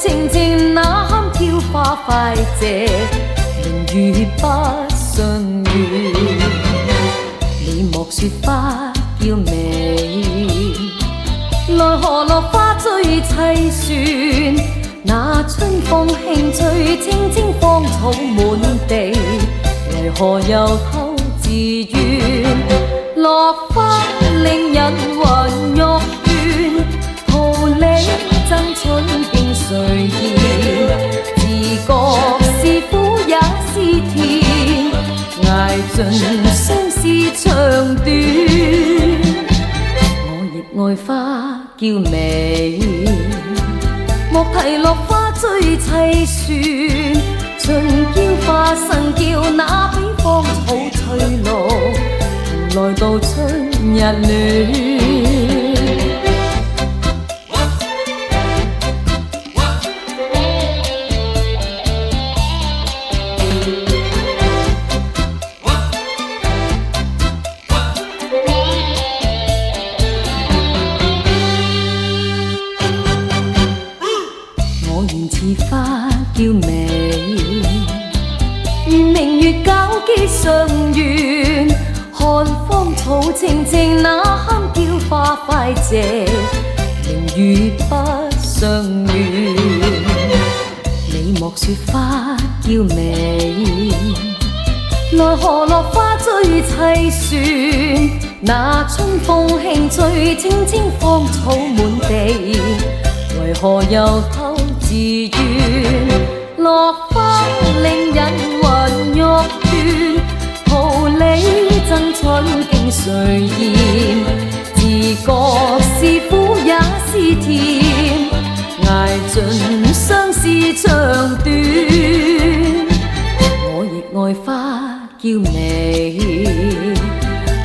靜靜那堪嬌花快謝，明月不相遇。你莫說花嬌美，奈何落花最凄酸。那春風輕吹，青青芳草滿地，為何又偷自怨？落花令人魂欲斷，桃李爭春竟誰言？自覺是苦也是甜，捱盡相思長短。我亦愛花嬌美，莫提落花最凄酸。盡嬌花神叫，那比芳草翠綠，來到春日暖。我原似花嬌美，如明月皎潔相願。看芳草靜靜，那堪嬌花快謝，明月不相怨。你莫說花嬌美，奈何落花最凄酸。那春風輕吹，青青芳草滿地，為何又偷自怨？落花令人魂欲斷，桃李爭春竟誰言？自覺是苦也是甜，捱盡相思長短。我亦愛花嬌美，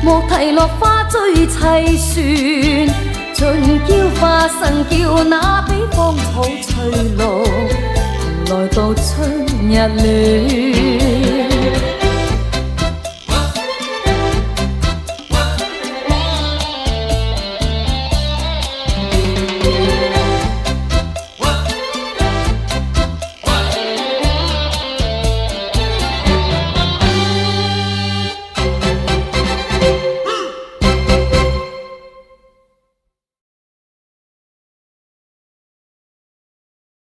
莫提落花最凄酸。盡嬌花神叫，那比芳草翠綠，來到春日暖。